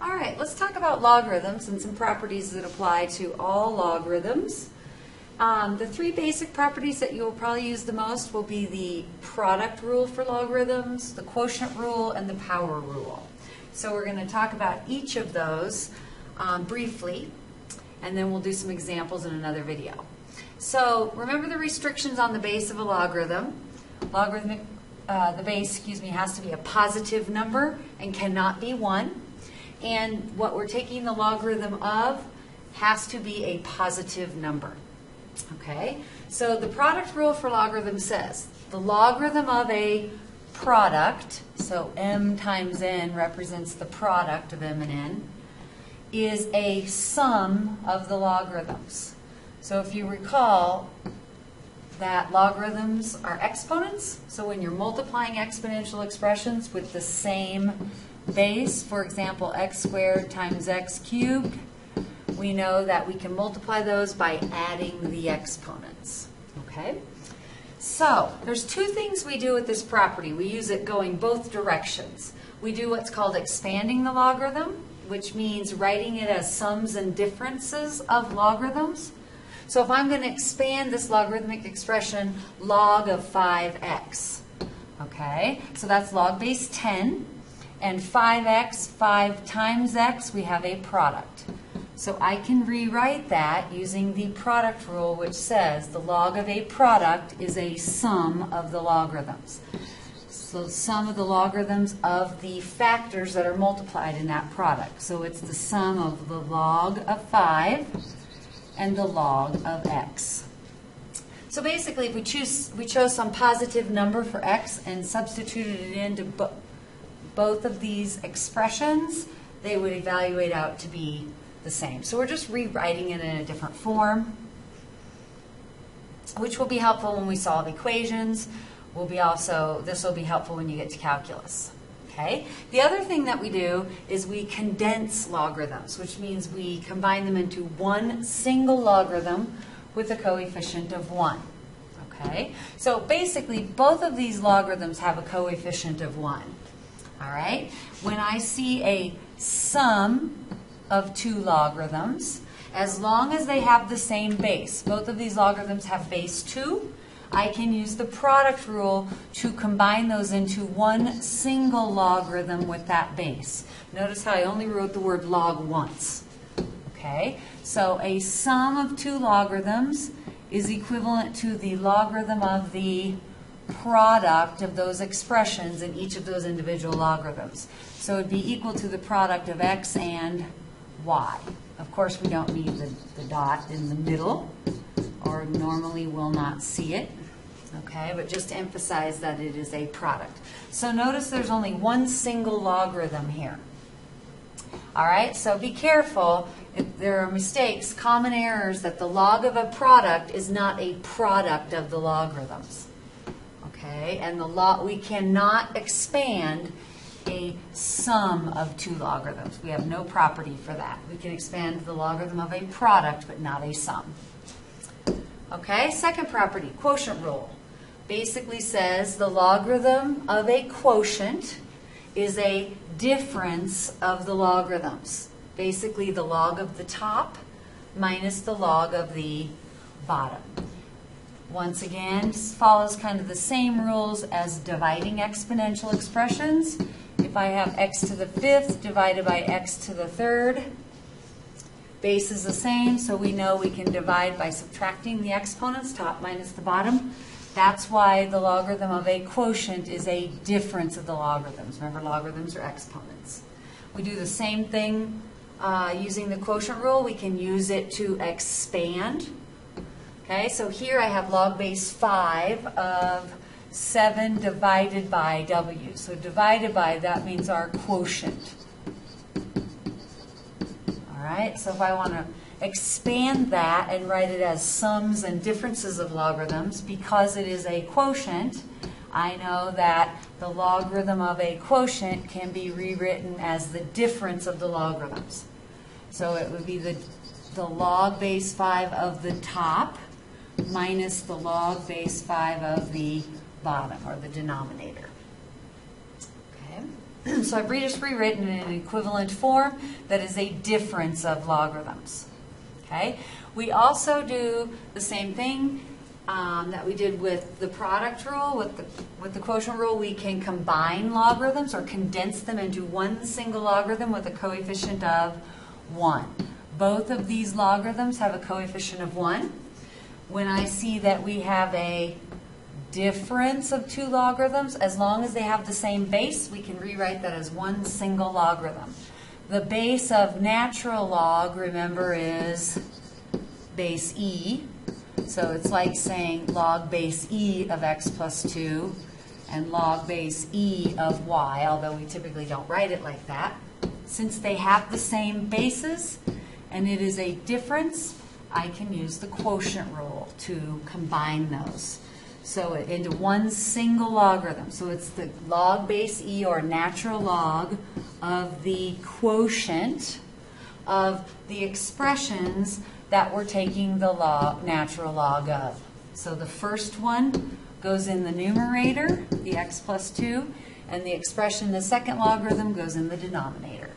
All right, let's talk about logarithms and some properties that apply to all logarithms. The three basic properties that you'll probably use the most will be the product rule for logarithms, the quotient rule, and the power rule. So we're going to talk about each of those briefly, and then we'll do some examples in another video. So remember the restrictions on the base of a logarithm. The base, has to be a positive number and cannot be 1. And what we're taking the logarithm of has to be a positive number. Okay? So the product rule for logarithm says the logarithm of a product, so m times n represents the product of m and n, is a sum of the logarithms. So if you recall that logarithms are exponents, so when you're multiplying exponential expressions with the same base, for example, x squared times x cubed, we know that we can multiply those by adding the exponents. Okay? So there's two things we do with this property. We use it going both directions. We do what's called expanding the logarithm, which means writing it as sums and differences of logarithms. So if I'm going to expand this logarithmic expression, log of 5x, okay, so that's log base 10, and 5x, 5 times x, we have a product. So I can rewrite that using the product rule, which says the log of a product is a sum of the logarithms. So sum of the logarithms of the factors that are multiplied in that product. So it's the sum of the log of 5 and the log of x. So basically, if we chose some positive number for x and substituted it into both of these expressions, they would evaluate out to be the same. So we're just rewriting it in a different form, which will be helpful when we solve equations. This will be helpful when you get to calculus. Okay? The other thing that we do is we condense logarithms, which means we combine them into one single logarithm with a coefficient of 1. Okay? So basically, both of these logarithms have a coefficient of 1. All right? When I see a sum of two logarithms, as long as they have the same base, both of these logarithms have base 2, I can use the product rule to combine those into one single logarithm with that base. Notice how I only wrote the word log once. Okay? So a sum of two logarithms is equivalent to the logarithm of the product of those expressions in each of those individual logarithms. So it would be equal to the product of x and y. Of course, we don't need the dot in the middle, or normally will not see it. Okay, but just to emphasize that it is a product. So notice there's only one single logarithm here. All right, so be careful. If there are mistakes, common errors, that the log of a product is not a product of the logarithms. Okay, and we cannot expand a sum of two logarithms. We have no property for that. We can expand the logarithm of a product, but not a sum. Okay, second property, quotient rule. Basically says the logarithm of a quotient is a difference of the logarithms. Basically the log of the top minus the log of the bottom. Once again, follows kind of the same rules as dividing exponential expressions. If I have x to the 5th divided by x to the 3rd, base is the same, so we know we can divide by subtracting the exponents, top minus the bottom. That's why the logarithm of a quotient is a difference of the logarithms. Remember, logarithms are exponents. We do the same thing using the quotient rule. We can use it to expand. Okay, so here I have log base 5 of 7 divided by w. So divided by, that means our quotient. All right, so if I want to expand that and write it as sums and differences of logarithms, because it is a quotient, I know that the logarithm of a quotient can be rewritten as the difference of the logarithms. So it would be the log base 5 of the top minus the log base 5 of the bottom, or the denominator. Okay. So I've just rewritten in an equivalent form that is a difference of logarithms. Okay? We also do the same thing that we did with the product rule, with the quotient rule. We can combine logarithms or condense them into one single logarithm with a coefficient of 1. Both of these logarithms have a coefficient of 1. When I see that we have a difference of two logarithms, as long as they have the same base, we can rewrite that as one single logarithm. The base of natural log, remember, is base e. So it's like saying log base e of x plus 2 and log base e of y, although we typically don't write it like that. Since they have the same bases and it is a difference, I can use the quotient rule to combine those. So into one single logarithm. So it's the log base e, or natural log, of the quotient of the expressions that we're taking the natural log of. So the first one goes in the numerator, the x plus 2, and the expression, the second logarithm, goes in the denominator.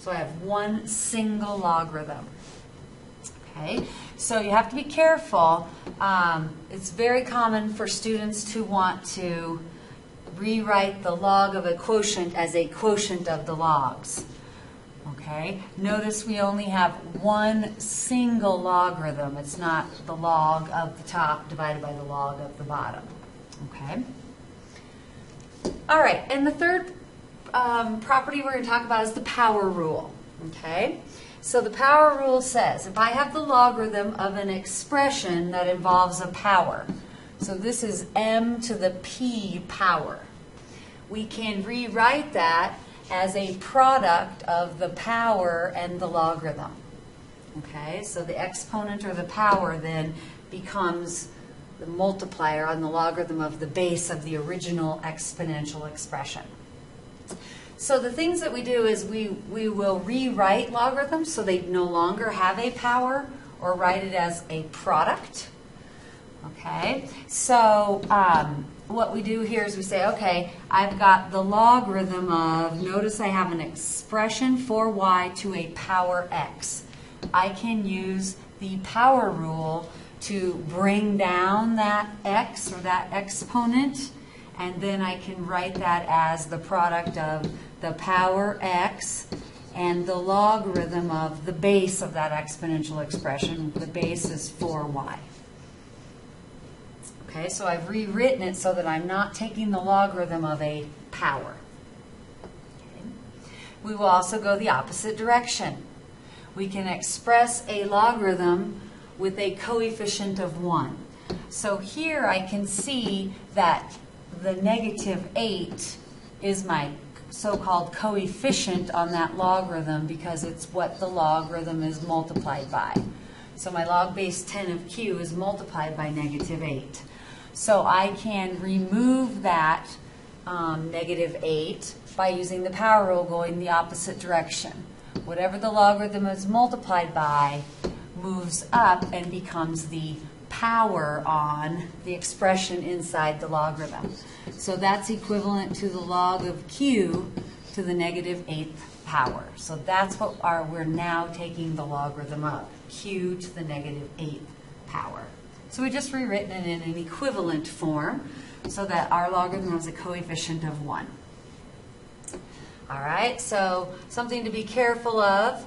So I have one single logarithm. Okay, so you have to be careful. It's very common for students to want to rewrite the log of a quotient as a quotient of the logs. Okay, notice we only have one single logarithm. It's not the log of the top divided by the log of the bottom. Okay. All right, and the third property we're going to talk about is the power rule. Okay. So the power rule says if I have the logarithm of an expression that involves a power, so this is m to the p power, we can rewrite that as a product of the power and the logarithm. Okay, so the exponent or the power then becomes the multiplier on the logarithm of the base of the original exponential expression. So the things that we do is we will rewrite logarithms so they no longer have a power, or write it as a product. Okay, so what we do here is we say, okay, I've got the logarithm of, notice I have an expression for y to a power x. I can use the power rule to bring down that x, or that exponent, and then I can write that as the product of the power x and the logarithm of the base of that exponential expression. The base is 4y. Okay, so I've rewritten it so that I'm not taking the logarithm of a power. Okay. We will also go the opposite direction. We can express a logarithm with a coefficient of 1. So here I can see that the -8 is my so-called coefficient on that logarithm because it's what the logarithm is multiplied by. So my log base 10 of q is multiplied by -8. So I can remove that -8 by using the power rule going the opposite direction. Whatever the logarithm is multiplied by moves up and becomes the power on the expression inside the logarithm. So that's equivalent to the log of q to the -8th power. So that's what we're now taking the logarithm of, q to the -8th power. So we just rewritten it in an equivalent form so that our logarithm has a coefficient of 1. All right, so something to be careful of.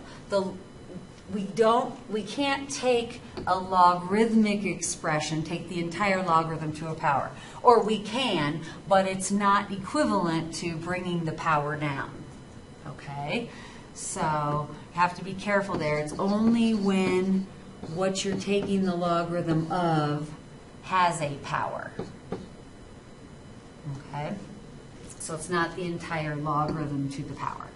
We can't take a logarithmic expression, take the entire logarithm to a power. Or we can, but it's not equivalent to bringing the power down. Okay? So you have to be careful there. It's only when what you're taking the logarithm of has a power. Okay? So it's not the entire logarithm to the power.